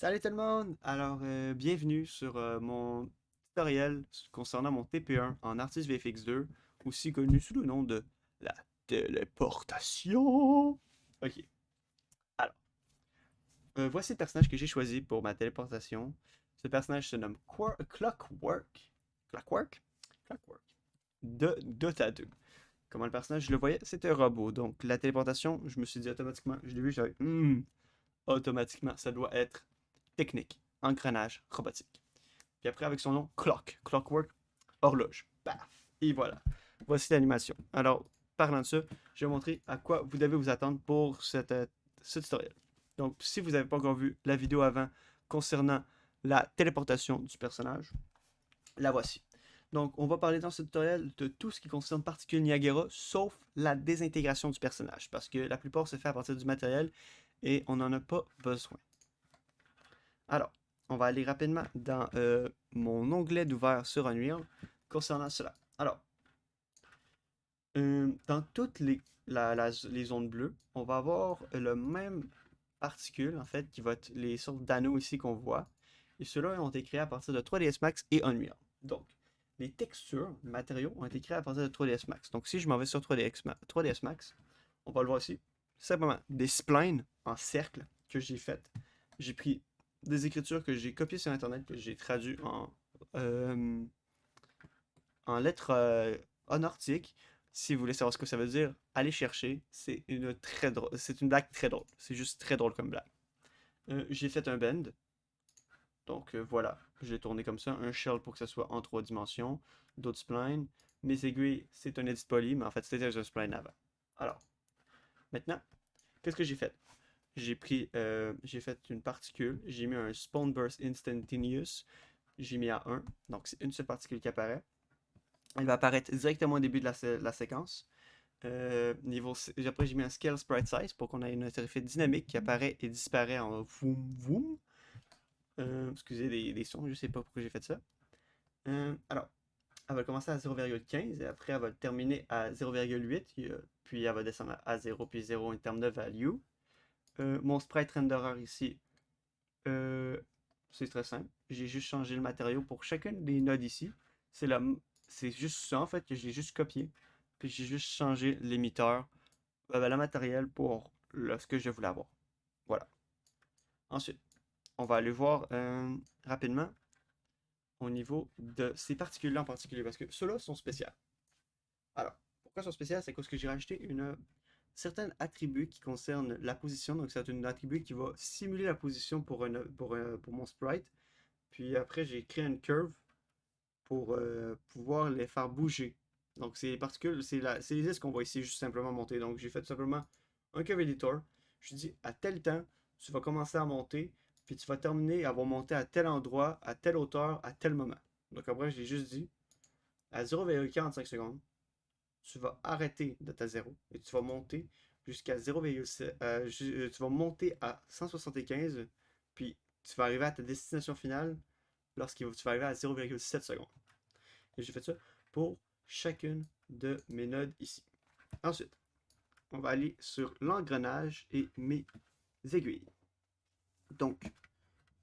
Salut tout le monde! Alors, bienvenue sur mon tutoriel concernant mon TP1 en Artist VFX 2, aussi connu sous le nom de la téléportation. Ok, alors, voici le personnage que j'ai choisi pour ma téléportation. Ce personnage se nomme Clockwork. Clockwork? Clockwork. De Dota 2. Comment le personnage, je le voyais, c'était un robot. Donc, la téléportation, je me suis dit automatiquement, je l'ai vu, j'avais, automatiquement, ça doit être technique, engrenage, robotique. Puis après, avec son nom, Clockwork, horloge. Paf! Et voilà. Voici l'animation. Alors, parlant de ça, je vais vous montrer à quoi vous devez vous attendre pour ce tutoriel. Donc, si vous n'avez pas encore vu la vidéo avant concernant la téléportation du personnage, la voici. Donc, on va parler dans ce tutoriel de tout ce qui concerne particules Niagara, sauf la désintégration du personnage, parce que la plupart se fait à partir du matériel et on n'en a pas besoin. Alors, on va aller rapidement dans mon onglet d'ouvert sur Unreal concernant cela. Alors, dans toutes les zones bleues, on va avoir le même particule, en fait, qui va être les sortes d'anneaux ici qu'on voit. Et ceux-là ont été créés à partir de 3ds Max et Unreal. Donc, les textures, les matériaux ont été créés à partir de 3ds Max. Donc, si je m'en vais sur 3ds Max, on va le voir ici. Simplement des splines en cercle que j'ai faites. J'ai pris des écritures que j'ai copiées sur Internet, que j'ai traduit euh, en lettres honortiques. Si vous voulez savoir ce que ça veut dire, allez chercher. C'est une blague très drôle. C'est juste très drôle comme blague. J'ai fait un bend. Donc voilà, j'ai tourné comme ça. Un shell pour que ça soit en 3 dimensions. D'autres splines. Mes aiguilles, c'est un edit poly, mais en fait c'était un spline avant. Alors, maintenant, qu'est-ce que j'ai fait? J'ai fait une particule, j'ai mis un spawn burst instantaneous, j'ai mis à 1, donc c'est une seule particule qui apparaît. Elle va apparaître directement au début de la séquence. Après, j'ai mis un scale sprite size pour qu'on ait une effet dynamique qui apparaît et disparaît en voum voum. Excusez les sons, je sais pas pourquoi j'ai fait ça. Alors, elle va commencer à 0,15 et après elle va terminer à 0,8, puis elle va descendre à 0 puis 0 en termes de value. Mon sprite renderer ici, euh, c'est très simple. J'ai juste changé le matériau pour chacune des nodes ici. C'est la, c'est juste ça en fait que j'ai juste copié. Puis j'ai juste changé l'émetteur, le matériel pour ce que je voulais avoir. Voilà. Ensuite, on va aller voir rapidement au niveau de ces particules-là en particulier, parce que ceux-là sont spéciaux. Alors, pourquoi ils sont spéciaux? C'est parce que j'ai rajouté une certains attributs qui concernent la position. Donc, c'est un attribut qui va simuler la position pour mon sprite. Puis après, j'ai créé une curve pour pouvoir les faire bouger. Donc, c'est les particules, c'est les disques qu'on voit ici juste simplement monter. Donc, j'ai fait tout simplement un curve editor. Je dis à tel temps, tu vas commencer à monter, puis tu vas terminer à avoir monté à tel endroit, à telle hauteur, à tel moment. Donc, après, j'ai juste dit à 0,45 secondes, tu vas arrêter de ta 0 et tu vas monter jusqu'à 0,7. Tu vas monter à 175, puis tu vas arriver à ta destination finale tu vas arriver à 0,7 secondes. Et j'ai fait ça pour chacune de mes nodes ici. Ensuite, on va aller sur l'engrenage et mes aiguilles. Donc,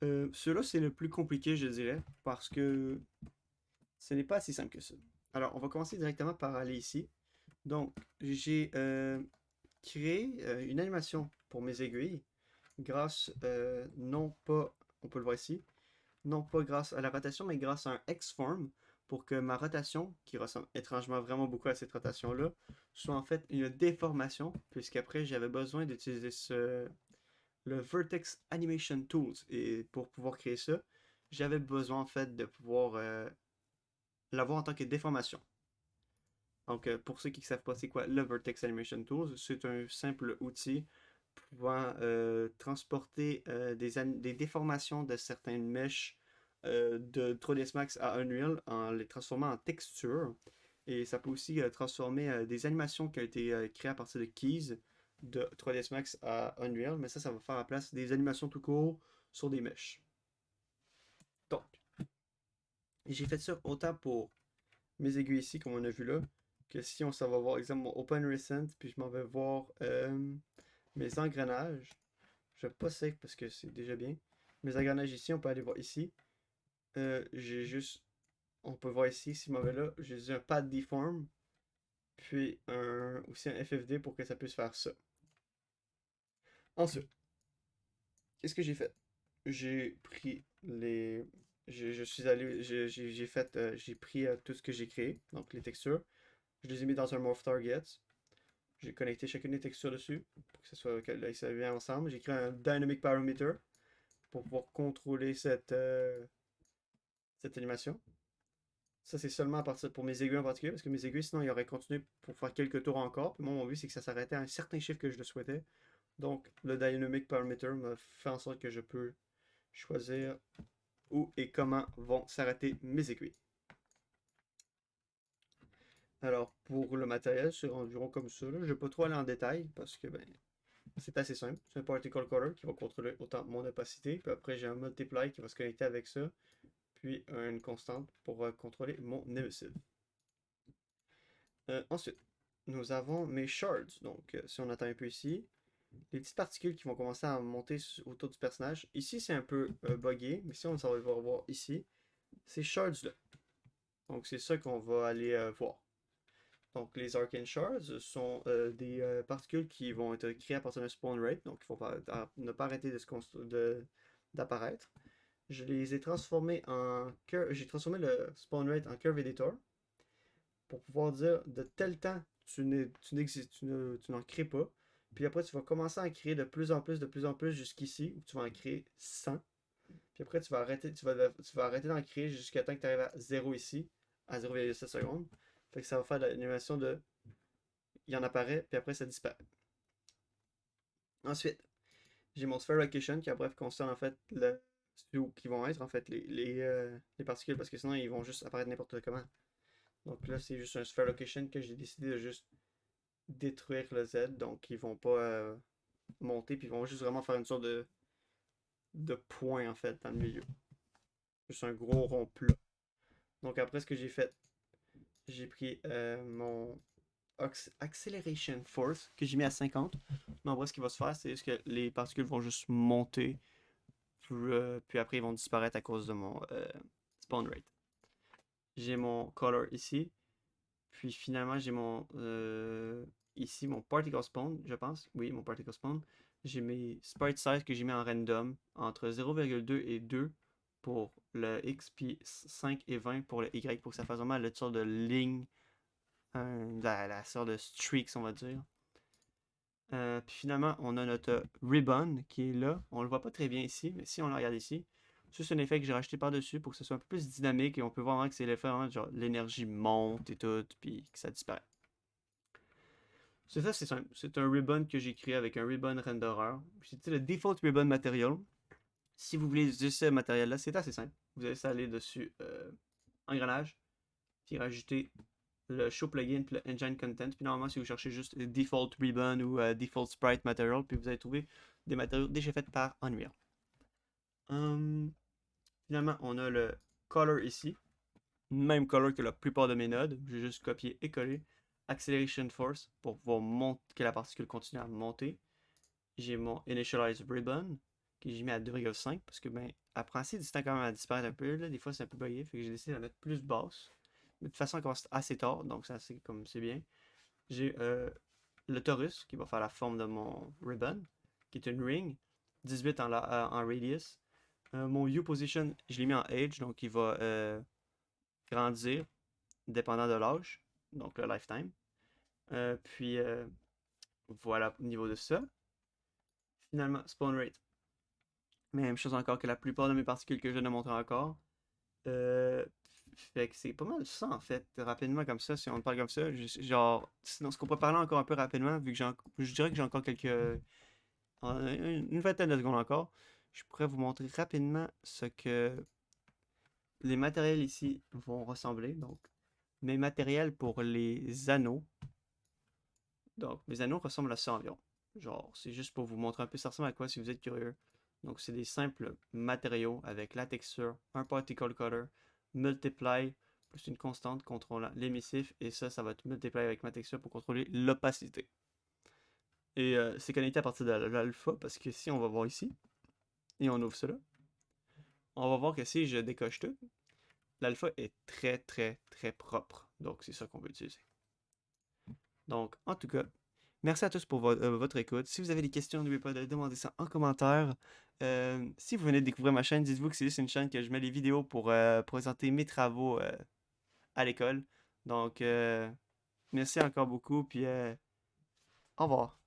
ceux-là, c'est le plus compliqué, je dirais, parce que ce n'est pas si simple que ça. Alors, on va commencer directement par aller ici. Donc, j'ai créé une animation pour mes aiguilles grâce, non pas, on peut le voir ici, non pas grâce à la rotation, mais grâce à un X-form pour que ma rotation, qui ressemble étrangement vraiment beaucoup à cette rotation-là, soit en fait une déformation, puisqu'après j'avais besoin d'utiliser le Vertex Animation Tools. Et pour pouvoir créer ça, j'avais besoin en fait de pouvoir l'avoir en tant que déformation. Donc, pour ceux qui ne savent pas c'est quoi le Vertex Animation Tools, c'est un simple outil pouvant transporter des déformations de certaines mèches de 3ds Max à Unreal en les transformant en texture. Et ça peut aussi transformer des animations qui ont été créées à partir de keys de 3ds Max à Unreal, mais ça va faire à la place des animations tout court sur des mèches. Donc, j'ai fait ça autant pour mes aiguilles ici, comme on a vu là, que si on s'en va voir, exemple, mon Open Recent, puis je m'en vais voir mes engrenages. Je vais pas sec parce que c'est déjà bien. Mes engrenages ici, on peut aller voir ici. J'ai juste, on peut voir ici, si mauvais là, j'ai juste un pad deform, puis aussi un FFD pour que ça puisse faire ça. Ensuite, qu'est-ce que j'ai fait? J'ai pris les. Je suis allé. J'ai fait. J'ai pris tout ce que j'ai créé, donc les textures. Je les ai mis dans un Morph Target. J'ai connecté chacune des textures dessus pour que ça soit que là, ça vienne ensemble. J'ai créé un Dynamic Parameter pour pouvoir contrôler cette animation. Ça, c'est seulement à partir pour mes aiguilles en particulier, parce que mes aiguilles, sinon, ils auraient continué pour faire quelques tours encore. Puis moi, mon but, c'est que ça s'arrêtait à un certain chiffre que je le souhaitais. Donc, le Dynamic Parameter me fait en sorte que je peux choisir où et comment vont s'arrêter mes aiguilles. Alors, pour le matériel, c'est environ comme ça. Je ne vais pas trop aller en détail parce que ben, c'est assez simple. C'est un particle color qui va contrôler autant mon opacité. Puis après, j'ai un multiply qui va se connecter avec ça. Puis une constante pour contrôler mon emissive. Ensuite, nous avons mes shards. Donc, si on attend un peu ici, les petites particules qui vont commencer à monter autour du personnage. Ici, c'est un peu buggé, mais si on s'en va voir ici, ces shards-là. Donc, c'est ça qu'on va aller voir. Donc, les Arcane Shards sont des particules qui vont être créées à partir d'un spawn rate, donc il ne faut ne pas arrêter d'apparaître. Je les ai transformés en j'ai transformé le spawn rate en curve editor pour pouvoir dire de tel temps tu n'en crées pas. Puis après, tu vas commencer à en créer de plus en plus jusqu'ici, où tu vas en créer 100. Puis après, tu vas arrêter d'en créer jusqu'à temps que tu arrives à 0 ici, à 0,7 secondes. Fait que ça va faire l'animation de. Il en apparaît, puis après ça disparaît. Ensuite, j'ai mon sphere location qui après concerne en fait où qui vont être en fait les particules parce que sinon ils vont juste apparaître n'importe comment. Donc là, c'est juste un sphere location que j'ai décidé de juste détruire le Z. Donc ils vont pas monter, puis ils vont juste vraiment faire une sorte de point en fait dans le milieu. Juste un gros rond plat. Donc après ce que j'ai fait, j'ai pris mon Acceleration Force que j'ai mis à 50. Mais en vrai, ce qui va se faire, c'est que les particules vont juste monter, puis après ils vont disparaître à cause de mon spawn rate. J'ai mon color ici, puis finalement j'ai mon ici mon particle spawn, je pense. Oui, mon particle spawn. J'ai mes sprite size que j'ai mis en random entre 0,2 et 2 pour le X, puis 5 et 20 pour le Y, pour que ça fasse vraiment le sorte de ligne, la sorte de streaks, on va dire. Puis finalement, on a notre ribbon qui est là. On le voit pas très bien ici, mais si on le regarde ici, c'est un effet que j'ai rajouté par-dessus pour que ce soit un peu plus dynamique et on peut voir vraiment que c'est l'effet vraiment genre l'énergie monte et tout, puis que ça disparaît. C'est ça, c'est simple. C'est un ribbon que j'ai créé avec un ribbon renderer. C'est le default ribbon material. Si vous voulez utiliser ce matériel-là, c'est assez simple. Vous allez aller dessus engrenage, puis rajouter le show plugin puis le engine content. Puis normalement, si vous cherchez juste default ribbon ou default sprite material, puis vous allez trouver des matériaux déjà faits par Unreal. Finalement, on a le color ici. Même color que la plupart de mes nodes. J'ai juste copié et collé. Acceleration Force pour pouvoir que la particule continue à monter. J'ai mon Initialize Ribbon que j'ai mis à 2,5 parce que ben, elle prend assez du temps quand même à disparaître un peu. Là. Des fois, c'est un peu bugué. Fait que j'ai décidé de la mettre plus basse. Mais de toute façon, elle commence assez tard, donc ça c'est comme c'est bien. J'ai le torus qui va faire la forme de mon ribbon, qui est une ring, 18 en radius. Mon U position, je l'ai mis en age, donc il va grandir dépendant de l'âge, donc le lifetime. Puis voilà au niveau de ça. Finalement, spawn rate. Même chose encore que la plupart de mes particules que je viens de montrer encore. Euh, Fait que c'est pas mal ça en fait, rapidement comme ça, si on parle comme ça. Genre, sinon, ce qu'on peut parler encore un peu rapidement, vu que je dirais que j'ai encore une vingtaine de secondes encore, je pourrais vous montrer rapidement ce que les matériels ici vont ressembler. Donc, mes matériels pour les anneaux. Donc, mes anneaux ressemblent à ça environ. Genre, c'est juste pour vous montrer un peu ça ressemble à quoi si vous êtes curieux. Donc, c'est des simples matériaux avec la texture, un particle cutter, multiply, plus une constante contrôlant l'émissif, et ça va être multiply avec ma texture pour contrôler l'opacité. Et c'est connecté à partir de l'alpha, parce que si on va voir ici, et on ouvre cela, on va voir que si je décoche tout, l'alpha est très très très propre. Donc c'est ça qu'on veut utiliser. Donc en tout cas, merci à tous pour votre écoute. Si vous avez des questions, n'oubliez pas de demander ça en commentaire. Si vous venez de découvrir ma chaîne, dites-vous que c'est juste une chaîne que je mets les vidéos pour présenter mes travaux à l'école. Donc merci encore beaucoup, puis au revoir.